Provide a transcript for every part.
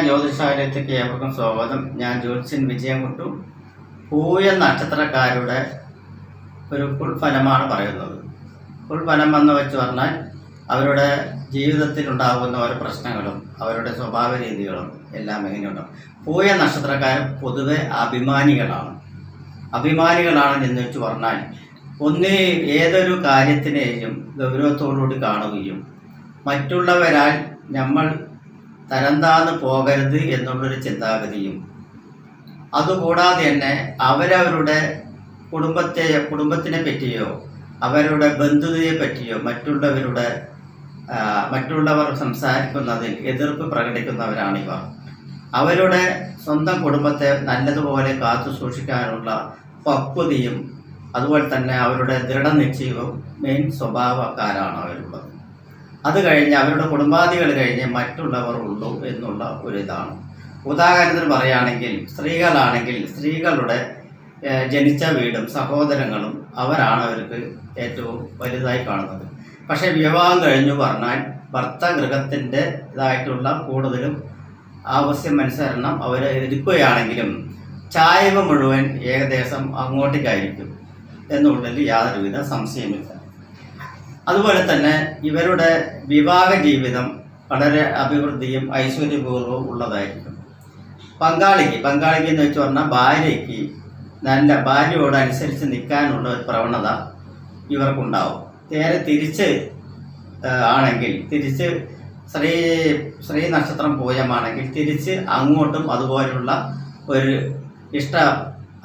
ജ്യോതിഷാലയത്തേക്ക് ഏവർക്കും സ്വാഗതം. ഞാൻ ജ്യോത്സ്യൻ വിജയൻകുട്ടു. പൂയ നക്ഷത്രക്കാരുടെ ഒരു ഫലമാണ് പറയുന്നത്. ഫലം എന്ന് വെച്ച് പറഞ്ഞാൽ അവരുടെ ജീവിതത്തിൽ ഉണ്ടാകുന്ന ഓരോ പ്രശ്നങ്ങളും അവരുടെ സ്വഭാവ രീതികളും എല്ലാം എങ്ങനെയുണ്ടാകും. പൂയ നക്ഷത്രക്കാർ പൊതുവെ അഭിമാനികളാണ് എന്ന് വെച്ച് പറഞ്ഞാൽ ഏതൊരു കാര്യത്തിനെയും ഗൗരവത്തോടുകൂടി കാണുകയും മറ്റുള്ളവരാൽ നമ്മൾ തരംതാന്ന് പോകരുത് എന്നുള്ളൊരു ചിന്താഗതിയും, അതുകൂടാതെ തന്നെ അവരവരുടെ കുടുംബത്തിനെ പറ്റിയോ അവരുടെ ബന്ധുതയെ പറ്റിയോ മറ്റുള്ളവർ സംസാരിക്കുന്നതിൽ എതിർപ്പ് പ്രകടിക്കുന്നവരാണിവർ. അവരുടെ സ്വന്തം കുടുംബത്തെ നല്ലതുപോലെ കാത്തു സൂക്ഷിക്കാനുള്ള പക്വതയും അതുപോലെ തന്നെ അവരുടെ ദൃഢനിശ്ചയവും മെയിൻ സ്വഭാവക്കാരാണ് അവരുള്ളത്. അത് കഴിഞ്ഞ് അവരുടെ കുടുംബാദികൾ കഴിഞ്ഞ് മറ്റുള്ളവർ ഉള്ളൂ എന്നുള്ള ഒരിതാണ്. ഉദാഹരണത്തിന് പറയുകയാണെങ്കിൽ സ്ത്രീകളുടെ ജനിച്ച വീടും സഹോദരങ്ങളും അവരാണ് അവർക്ക് ഏറ്റവും വലുതായി കാണുന്നത്. പക്ഷേ വിവാഹം കഴിഞ്ഞു പറഞ്ഞാൽ ഭർത്തഗൃഹത്തിൻ്റെ ഇതായിട്ടുള്ള കൂടുതലും ആവശ്യമനുസരണം അവർ എടുക്കുകയാണെങ്കിലും ചായ്വ് മുഴുവൻ ഏകദേശം അങ്ങോട്ടേക്കായിരിക്കും എന്നുള്ളതിൽ യാതൊരുവിധ സംശയമില്ല. അതുപോലെ തന്നെ ഇവരുടെ വിവാഹ ജീവിതം വളരെ അഭിവൃദ്ധിയും ഐശ്വര്യപൂർവ്വവും ഉള്ളതായിരിക്കും. പങ്കാളിക്ക് എന്ന് വെച്ച് പറഞ്ഞാൽ ഭാര്യയോട് അനുസരിച്ച് നിൽക്കാനുള്ള ഒരു പ്രവണത ഇവർക്കുണ്ടാവും. നേരെ തിരിച്ച് ശ്രീ നക്ഷത്രം പൂയമാണെങ്കിൽ തിരിച്ച് അങ്ങോട്ടും അതുപോലുള്ള ഒരു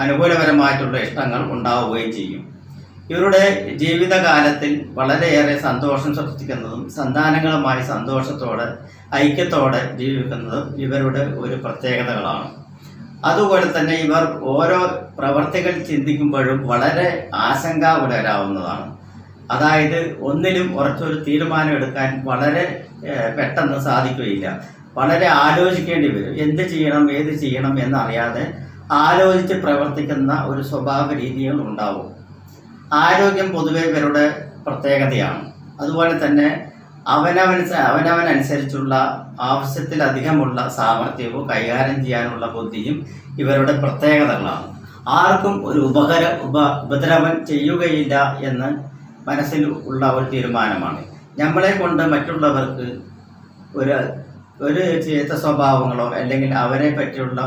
അനുകൂലപരമായിട്ടുള്ള ഇഷ്ടങ്ങൾ ഉണ്ടാവുകയും ചെയ്യും. ഇവരുടെ ജീവിതകാലത്തിൽ വളരെയേറെ സന്തോഷം സൃഷ്ടിക്കുന്നതും സന്താനങ്ങളുമായി സന്തോഷത്തോടെ ഐക്യത്തോടെ ജീവിക്കുന്നതും ഇവരുടെ ഒരു പ്രത്യേകതകളാണ്. അതുപോലെ തന്നെ ഇവർ ഓരോ പ്രവർത്തികൾ ചിന്തിക്കുമ്പോഴും വളരെ ആശങ്കാകുലരാവുന്നതാണ്. അതായത് ഒന്നിലും ഉറച്ചൊരു തീരുമാനം എടുക്കാൻ വളരെ പെട്ടെന്ന് സാധിക്കുകയില്ല. വളരെ ആലോചിക്കേണ്ടി വരും. എന്ത് ചെയ്യണം ഏത് ചെയ്യണം എന്നറിയാതെ ആലോചിച്ച് പ്രവർത്തിക്കുന്ന ഒരു സ്വഭാവ രീതികൾ ഉണ്ടാവും. ആരോഗ്യം പൊതുവെ ഇവരുടെ പ്രത്യേകതയാണ്. അതുപോലെ തന്നെ അവനവനനുസരിച്ചുള്ള ആവശ്യത്തിലധികമുള്ള സാമർഥ്യവും കൈകാര്യം ചെയ്യാനുള്ള ബുദ്ധിയും ഇവരുടെ പ്രത്യേകതകളാണ്. ആർക്കും ഒരു ഉപദ്രവം ചെയ്യുകയില്ല എന്ന് മനസ്സിൽ ഉള്ള ഒരു തീരുമാനമാണ്. നമ്മളെ കൊണ്ട് മറ്റുള്ളവർക്ക് ഒരു ചീത്ത സ്വഭാവങ്ങളോ അല്ലെങ്കിൽ അവരെ പറ്റിയുള്ള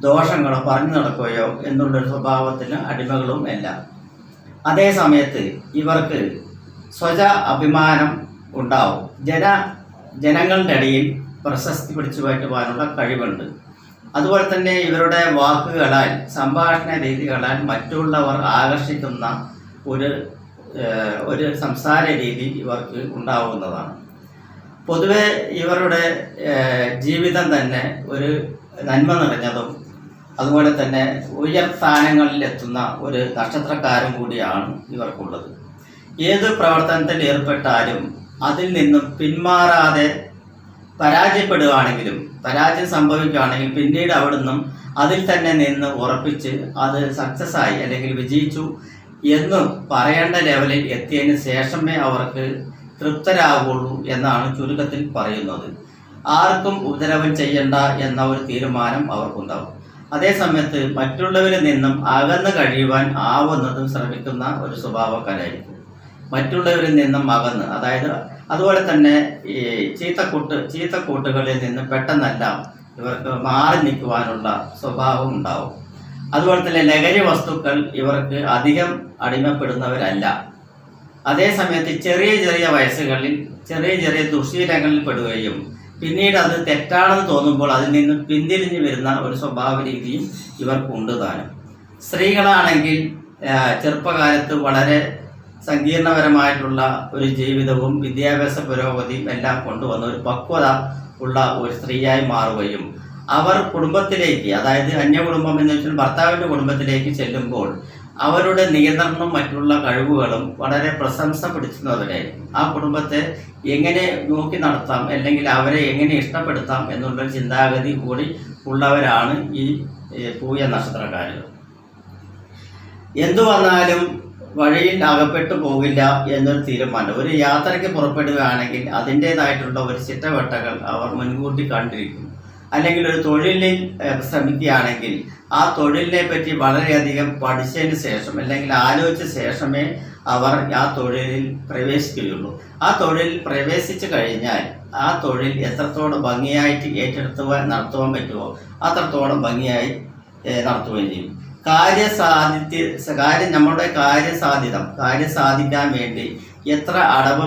ദോഷങ്ങളോ പറഞ്ഞു നടക്കുകയോ എന്നുള്ളൊരു സ്വഭാവത്തിന് അടിമകളും അല്ല. അതേ സമയത്ത് ഇവർക്ക് അഭിമാനം ഉണ്ടാവും. ജനങ്ങളുടെ ഇടയിൽ പ്രശസ്തി പിടിച്ചു പറ്റുവാനുള്ള കഴിവുണ്ട്. അതുപോലെ തന്നെ ഇവരുടെ വാക്കുകളാൽ സംഭാഷണ രീതികളാൽ മറ്റുള്ളവർ ആകർഷിക്കുന്ന ഒരു സംസാര രീതി ഇവർക്ക് ഉണ്ടാവുന്നതാണ്. പൊതുവെ ഇവരുടെ ജീവിതം തന്നെ ഒരു നന്മ നിറഞ്ഞതും അതുപോലെ തന്നെ ഉയർസ്ഥാനങ്ങളിലെത്തുന്ന ഒരു നക്ഷത്രക്കാരും കൂടിയാണ് ഇവർക്കുള്ളത്. ഏത് പ്രവർത്തനത്തിൽ ഏർപ്പെട്ടാലും അതിൽ നിന്നും പിന്മാറാതെ പരാജയം സംഭവിക്കുകയാണെങ്കിൽ പിന്നീട് അവിടുന്ന് അതിൽ തന്നെ നിന്ന് ഉറപ്പിച്ച് അത് സക്സസ്സായി അല്ലെങ്കിൽ വിജയിച്ചു എന്ന് പറയേണ്ട ലെവലിൽ എത്തിയതിന് ശേഷമേ അവർക്ക് തൃപ്തരാകുള്ളൂ എന്നാണ് ചുരുക്കത്തിൽ പറയുന്നത്. ആർക്കും ഉപദ്രവം ചെയ്യണ്ട എന്ന ഒരു തീരുമാനം അവർക്കുണ്ടാവും. അതേസമയത്ത് മറ്റുള്ളവരിൽ നിന്നും അകന്ന് കഴിയുവാൻ ആവുന്നതും ശ്രമിക്കുന്ന ഒരു സ്വഭാവക്കാരായിരിക്കും. മറ്റുള്ളവരിൽ നിന്നും അകന്ന്, അതായത് അതുപോലെ തന്നെ ഈ ചീത്തക്കൂട്ടുകളിൽ നിന്ന് പെട്ടെന്നല്ല ഇവർക്ക് മാറി നിൽക്കുവാനുള്ള സ്വഭാവം ഉണ്ടാവും. അതുപോലെ തന്നെ ലഹരി വസ്തുക്കൾ ഇവർക്ക് അധികം അടിമപ്പെടുന്നവരല്ല. അതേസമയത്ത് ചെറിയ വയസ്സുകളിൽ ചെറിയ ദുശ്ശീലങ്ങളിൽ പെടുകയും പിന്നീട് അത് തെറ്റാണെന്ന് തോന്നുമ്പോൾ അതിൽ നിന്ന് പിന്തിരിഞ്ഞു വരുന്ന ഒരു സ്വഭാവ രീതിയും ഇവർക്കുണ്ട് താനും. സ്ത്രീകളാണെങ്കിൽ ചെറുപ്പകാലത്ത് വളരെ സങ്കീർണപരമായിട്ടുള്ള ഒരു ജീവിതവും വിദ്യാഭ്യാസ പുരോഗതിയും എല്ലാം കൊണ്ടുവന്ന ഒരു പക്വത ഉള്ള ഒരു സ്ത്രീയായി മാറുകയും അവർ കുടുംബത്തിലേക്ക്, അതായത് അന്യകുടുംബം എന്ന് വെച്ചാൽ ഭർത്താവിൻ്റെ കുടുംബത്തിലേക്ക് ചെല്ലുമ്പോൾ അവരുടെ നിയന്ത്രണവും മറ്റുള്ള കഴിവുകളും വളരെ പ്രശംസ പിടിക്കുന്നവരായിരിക്കും. ആ കുടുംബത്തെ എങ്ങനെ നോക്കി നടത്താം അല്ലെങ്കിൽ അവരെ എങ്ങനെ ഇഷ്ടപ്പെടുത്താം എന്നുള്ളൊരു ചിന്താഗതി കൂടി ഉള്ളവരാണ് ഈ പൂയ നക്ഷത്രക്കാരുകൾ. എന്തു വന്നാലും വഴിയിൽ അകപ്പെട്ടു പോകില്ല എന്നൊരു തീരുമാനം. ഒരു യാത്രയ്ക്ക് പുറപ്പെടുകയാണെങ്കിൽ അതിൻ്റേതായിട്ടുള്ള ഒരു ചിട്ടവട്ടകൾ അവർ മുൻകൂട്ടി കണ്ടിരിക്കും. അല്ലെങ്കിൽ ഒരു തൊഴിലിൽ ശ്രമിക്കുകയാണെങ്കിൽ ആ തൊഴിലിനെ പറ്റി വളരെയധികം പഠിച്ചതിന് ശേഷം അല്ലെങ്കിൽ ആലോചിച്ച ശേഷമേ അവർ ആ തൊഴിലിൽ പ്രവേശിക്കുകയുള്ളൂ. ആ തൊഴിലിൽ പ്രവേശിച്ചു കഴിഞ്ഞാൽ ആ തൊഴിൽ എത്രത്തോളം ഭംഗിയായിട്ട് നടത്തുവാൻ പറ്റുമോ അത്രത്തോളം ഭംഗിയായി നടത്തുകയും ചെയ്യും. നമ്മുടെ കാര്യം സാധിക്കാൻ വേണ്ടി എത്ര അടവ്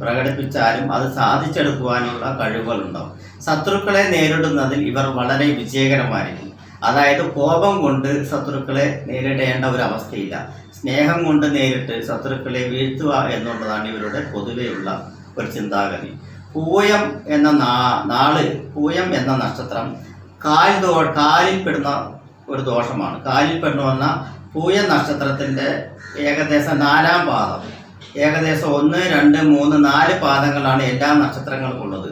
പ്രകടിപ്പിച്ചാലും അത് സാധിച്ചെടുക്കുവാനുള്ള കഴിവുകളുണ്ടാവും. ശത്രുക്കളെ നേരിടുന്നതിൽ ഇവർ വളരെ വിജയകരമായിരിക്കും. അതായത് കോപം കൊണ്ട് ശത്രുക്കളെ നേരിടേണ്ട ഒരു അവസ്ഥയില്ല. സ്നേഹം കൊണ്ട് നേരിട്ട് ശത്രുക്കളെ വീഴ്ത്തുക എന്നുള്ളതാണ് ഇവരുടെ പൊതുവെയുള്ള ഒരു ചിന്താഗതി. പൂയം എന്ന നക്ഷത്രം കാലിൽപ്പെടുന്ന ഒരു ദോഷമാണ്. കാലിൽപ്പെടുന്ന പൂയ നക്ഷത്രത്തിൻ്റെ ഏകദേശം 4-ാം പാദം, ഏകദേശം 1, 2, 3, 4 പാദങ്ങളാണ് എല്ലാ നക്ഷത്രങ്ങൾക്കുള്ളത്.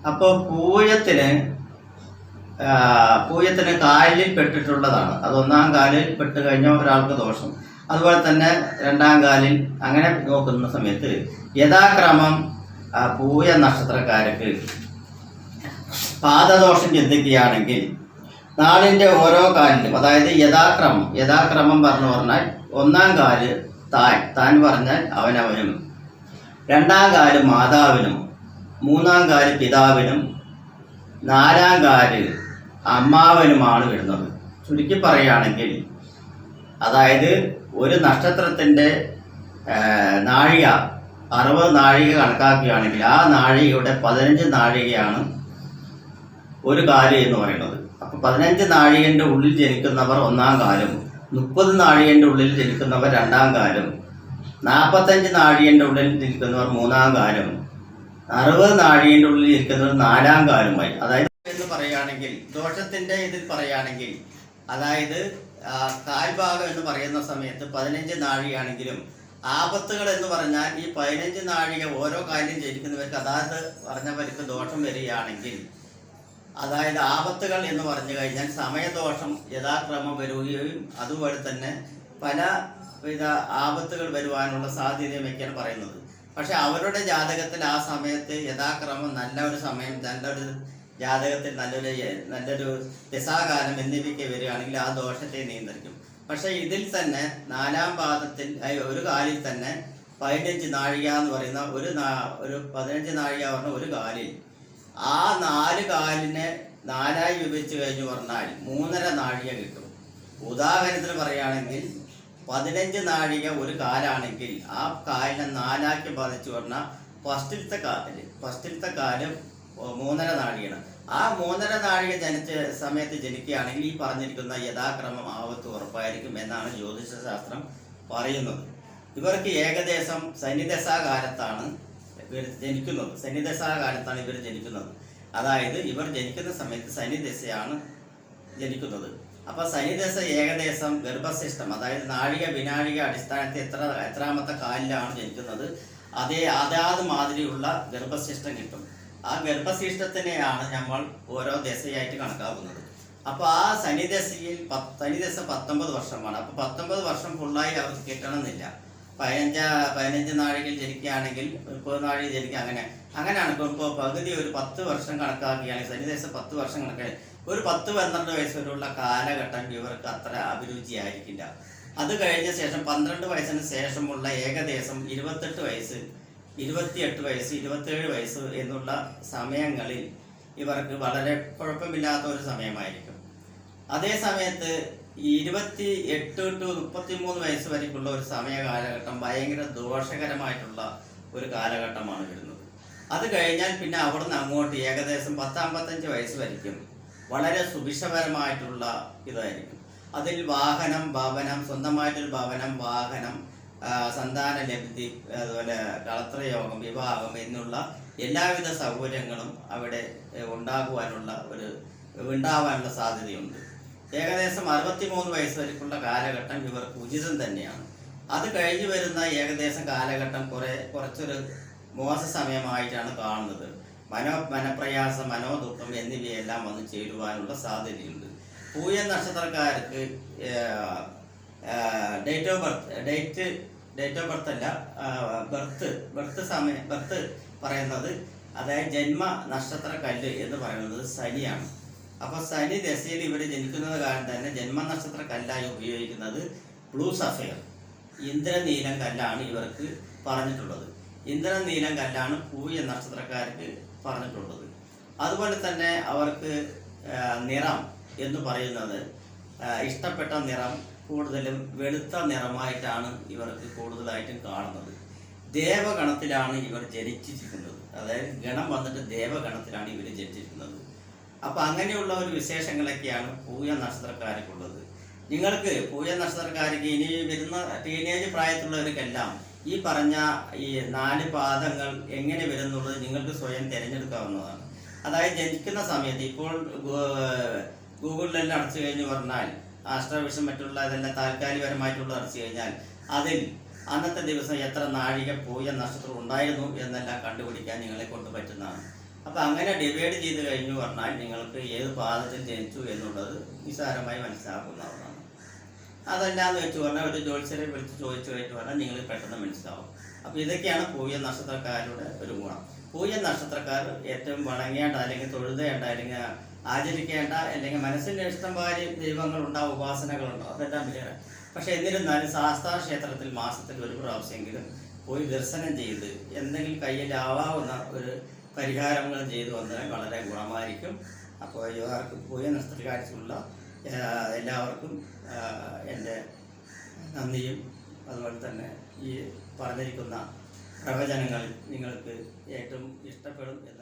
അപ്പോൾ പൂയത്തിന് കാലിൽ പെട്ടിട്ടുള്ളതാണ്. അത് 1-ാം കാലിൽ പെട്ട് കഴിഞ്ഞാൽ ഒരാൾക്ക് ദോഷം. അതുപോലെ തന്നെ 2-ാം കാലിൽ അങ്ങനെ നോക്കുന്ന സമയത്ത് യഥാക്രമം പൂയ നക്ഷത്രക്കാർക്ക് പാദദോഷം ചിന്തിക്കുകയാണെങ്കിൽ നാളിൻ്റെ ഓരോ കാലിലും, അതായത് യഥാക്രമം പറഞ്ഞാൽ 1-ാം കാല് താൻ പറഞ്ഞാൽ അവനവനും, 2-ാം കാല് മാതാവിനും, 3-ാം കാല് പിതാവിനും, 4-ാം കാല് അമ്മാവനുമാണ് വരുന്നത്. ചുരുക്കി പറയുകയാണെങ്കിൽ അതായത് ഒരു നക്ഷത്രത്തിൻ്റെ നാഴിക 60 നാഴിക കണക്കാക്കുകയാണെങ്കിൽ ആ നാഴികയുടെ 15 നാഴികയാണ് ഒരു കാല് എന്ന് പറയുന്നത്. അപ്പോൾ 15 നാഴികൻ്റെ ഉള്ളിൽ ജനിക്കുന്നവർ 1-ാം കാലും, 30 നാഴികൻ്റെ ഉള്ളിൽ ജനിക്കുന്നവർ 2-ാം കാലും, 45 നാഴികൻ്റെ ഉള്ളിൽ ജനിക്കുന്നവർ 3-ാം കാലും, 60 നാഴികൻ്റെ ഉള്ളിൽ ജനിക്കുന്നവർ 4-ാം കാലുമായി. അതായത് എന്ന് പറയുകയാണെങ്കിൽ ദോഷത്തിൻ്റെ ഇതിൽ പറയുകയാണെങ്കിൽ അതായത് കാൽഭാഗം എന്ന് പറയുന്ന സമയത്ത് 15 നാഴികയാണെങ്കിലും ആപത്തുകൾ എന്ന് പറഞ്ഞാൽ ഈ 15 നാഴിക ഓരോ കാര്യം ജനിക്കുന്നവർക്ക് അതായത് പറഞ്ഞവർക്ക് ദോഷം വരികയാണെങ്കിൽ, അതായത് ആപത്തുകൾ എന്ന് പറഞ്ഞു കഴിഞ്ഞാൽ സമയദോഷം യഥാക്രമം വരികയും അതുപോലെ തന്നെ പലവിധ ആപത്തുകൾ വരുവാനുള്ള സാധ്യതയുമൊക്കെയാണ് പറയുന്നത്. പക്ഷെ അവരുടെ ജാതകത്തിൽ ആ സമയത്ത് യഥാക്രമം നല്ലൊരു സമയം, നല്ലൊരു ജാതകത്തിൽ നല്ലൊരു ദശാകാലം എന്നിവയ്ക്ക് വരികയാണെങ്കിൽ ആ ദോഷത്തെ നിയന്ത്രിക്കും. പക്ഷെ ഇതിൽ തന്നെ 4-ാം പാദത്തിൽ ഒരു കാലിൽ തന്നെ 15 നാഴിക എന്ന് പറയുന്ന ഒരു 15 നാഴിക പറഞ്ഞ ഒരു കാലിൽ ആ 4 കാലിനെ 4ആയി വിഭജിച്ച് കഴിഞ്ഞു പറഞ്ഞാൽ 3.5 നാഴിക കിട്ടും. ഉദാഹരണത്തിന് പറയുകയാണെങ്കിൽ 15 നാഴിക ഒരു കാലാണെങ്കിൽ ആ കാലിനെ 4ആക്കി ബാധിച്ചു പറഞ്ഞാൽ ഫസ്റ്റിലത്തെ കാല് 3.5 നാഴികയാണ്. ആ 3.5 നാഴിക ജനിച്ച സമയത്ത് ജനിക്കുകയാണെങ്കിൽ ഈ പറഞ്ഞിരിക്കുന്ന യഥാക്രമം ആപത്ത് ഉറപ്പായിരിക്കും എന്നാണ് ജ്യോതിഷശാസ്ത്രം പറയുന്നത്. ഇവർക്ക് ഏകദേശം ശനിദശാകാലത്താണ് ഇവർ ജനിക്കുന്നത്. അതായത് ഇവർ ജനിക്കുന്ന സമയത്ത് ശനിദശയാണ് ജനിക്കുന്നത്. അപ്പോൾ ശനിദശ ഏകദേശം ഗർഭശിഷ്ടം, അതായത് നാഴിക വിനാഴിക അടിസ്ഥാനത്തിൽ എത്രാമത്തെ കാലിലാണ് ജനിക്കുന്നത് അതാത് മാതിരിയുള്ള ഗർഭശിഷ്ടം കിട്ടും. ആ ഗർഭശിഷ്ടത്തിനെയാണ് നമ്മൾ ഓരോ ദശയായിട്ട് കണക്കാക്കുന്നത്. അപ്പോൾ ആ ശനിദശ 19 വർഷമാണ്. അപ്പോൾ 19 വർഷം ഫുള്ളായി അവർക്ക് കിട്ടണമെന്നില്ല. 15 നാഴികയിൽ ജനിക്കുകയാണെങ്കിൽ 30 നാഴിക ജനിക്കുക, അങ്ങനെയാണ്. ഇപ്പോൾ പകുതി ഒരു 10 വർഷം കണക്കാക്കുകയാണെങ്കിൽ ശനിദശ 10 വർഷം കണക്കാക്കി ഒരു 10-12 വയസ്സ് വരെയുള്ള കാലഘട്ടം ഇവർക്ക് അത്ര അഭിരുചിയായിരിക്കില്ല. അത് കഴിഞ്ഞ ശേഷം 12 വയസ്സിന് ശേഷമുള്ള ഏകദേശം 28 വയസ്സ്, 27 വയസ്സ് എന്നുള്ള സമയങ്ങളിൽ ഇവർക്ക് വളരെ കുഴപ്പമില്ലാത്ത ഒരു സമയമായിരിക്കും. അതേ സമയത്ത് 28 to 33 വയസ്സ് വരെയുള്ള ഒരു സമയ കാലഘട്ടം ഭയങ്കര ദോഷകരമായിട്ടുള്ള ഒരു കാലഘട്ടമാണ് വരുന്നത്. അത് കഴിഞ്ഞാൽ പിന്നെ അവിടുന്ന് അങ്ങോട്ട് ഏകദേശം 10-55 വയസ്സ് വരയ്ക്കും വളരെ സുഭിക്ഷപരമായിട്ടുള്ള ഇതായിരിക്കും. അതിൽ വാഹനം, ഭവനം, സ്വന്തമായിട്ടൊരു ഭവനം, വാഹനം, സന്താന ലബ്ധി, അതുപോലെ കളത്രയോഗം, വിവാഹം എന്നുള്ള എല്ലാവിധ സൗകര്യങ്ങളും അവിടെ ഉണ്ടാവാനുള്ള സാധ്യതയുണ്ട്. ഏകദേശം 63 വയസ്സ് വരെയുള്ള കാലഘട്ടം ഇവർക്ക് ഉചിതം തന്നെയാണ്. അത് കഴിഞ്ഞു വരുന്ന ഏകദേശം കാലഘട്ടം കുറച്ചൊരു മോശ സമയമായിട്ടാണ് കാണുന്നത്. മനപ്രയാസം, മനോദുഃഖം എന്നിവയെല്ലാം വന്ന് ചേരുവാനുള്ള സാധ്യതയുണ്ട്. പൂയ നക്ഷത്രക്കാർക്ക് ബർത്ത് പറയുന്നത്, അതായത് ജന്മ നക്ഷത്ര കല്ല് എന്ന് പറയുന്നത് ശനിയാണ്. അപ്പൊ ശനി ദശയിൽ ഇവർ ജനിക്കുന്നത് കാരണം തന്നെ ജന്മനക്ഷത്ര കല്ലായി ഉപയോഗിക്കുന്നത് ബ്ലൂ സഫയർ, ഇന്ദ്രനീലം കല്ലാണ് ഇവർക്ക് പറഞ്ഞിട്ടുള്ളത്. ഇന്ദ്രനീലം കല്ലാണ് പൂയ നക്ഷത്രക്കാർക്ക് പറഞ്ഞിട്ടുള്ളത്. അതുപോലെ തന്നെ അവർക്ക് നിറം എന്ന് പറയുന്നത് ഇഷ്ടപ്പെട്ട നിറം കൂടുതലും വെളുത്ത നിറമായിട്ടാണ് ഇവർക്ക് കൂടുതലായിട്ടും കാണുന്നത്. ദേവഗണത്തിലാണ് ഇവർ ജനിച്ചിരിക്കുന്നത്, അതായത് ഗണം വന്നിട്ട് ദേവഗണത്തിലാണ് ഇവർ ജനിച്ചിരിക്കുന്നത്. അപ്പം അങ്ങനെയുള്ള ഒരു വിശേഷങ്ങളൊക്കെയാണ് പൂയ നക്ഷത്രക്കാർക്കുള്ളത്. നിങ്ങൾക്ക് പൂയ നക്ഷത്രക്കാർക്ക് ഇനി വരുന്ന ടീനേജ് പ്രായത്തിലുള്ളവർക്കെല്ലാം ഈ പറഞ്ഞ ഈ 4 പാദങ്ങൾ എങ്ങനെ വരുന്നുള്ളത് നിങ്ങൾക്ക് സ്വയം തിരഞ്ഞെടുക്കാവുന്നതാണ്. അതായത് ജനിക്കുന്ന സമയത്ത് ഇപ്പോൾ ഗൂഗിളിലെല്ലാം അടച്ചു കഴിഞ്ഞ് പറഞ്ഞാൽ ആസ്ട്രോവിഷൻ മറ്റുള്ള ഇതെല്ലാം താൽക്കാലികപരമായിട്ടുള്ള അടച്ചു കഴിഞ്ഞാൽ അതിൽ അന്നത്തെ ദിവസം എത്ര നാഴിക പൂയ നക്ഷത്രം ഉണ്ടായിരുന്നു എന്നെല്ലാം കണ്ടുപിടിക്കാൻ നിങ്ങളെ കൊണ്ട് പറ്റുന്നതാണ്. അപ്പം അങ്ങനെ ഡിവൈഡ് ചെയ്ത് കഴിഞ്ഞു പറഞ്ഞാൽ നിങ്ങൾക്ക് ഏത് പാദത്തിൽ ജനിച്ചു എന്നുള്ളത് നിസ്സാരമായി മനസ്സിലാക്കുന്നതാണ്. അതല്ലാന്ന് വെച്ച് പറഞ്ഞാൽ ഒരു ജ്യോത്സ്യരെ വിളിച്ച് ചോദിച്ചു കഴിഞ്ഞു പറഞ്ഞാൽ നിങ്ങൾ പെട്ടെന്ന് മനസ്സിലാവും. അപ്പോൾ ഇതൊക്കെയാണ് പൂയ നക്ഷത്രക്കാരുടെ ഒരു ഗുണം. പൂയ നക്ഷത്രക്കാർ ഏറ്റവും വണങ്ങേണ്ട അല്ലെങ്കിൽ തൊഴുതേണ്ട അല്ലെങ്കിൽ ആചരിക്കേണ്ട അല്ലെങ്കിൽ മനസ്സിൻ്റെ ഇഷ്ടംപോലെ ദൈവങ്ങളുണ്ടാവും, ഉപാസനകളുണ്ടാവും, അതെല്ലാം വേറെ. പക്ഷെ എന്നിരുന്നാലും ശാസ്താ ക്ഷേത്രത്തിൽ മാസത്തിൽ ഒരു പ്രാവശ്യമെങ്കിലും പോയി ദർശനം ചെയ്ത് എന്തെങ്കിലും കയ്യിലാവാവുന്ന ഒരു പരിഹാരങ്ങൾ ചെയ്തു വന്നാൽ വളരെ ഗുണമായിരിക്കും. അപ്പോൾ ഇവർക്ക് പൂയ നക്ഷത്രക്കാർക്കുള്ള എല്ലാവർക്കും എൻ്റെ നന്ദിയും അതുപോലെ തന്നെ ഈ പറഞ്ഞിരിക്കുന്ന പ്രവചനങ്ങൾ നിങ്ങൾക്ക് ഏറ്റവും ഇഷ്ടപ്പെടും എന്ന്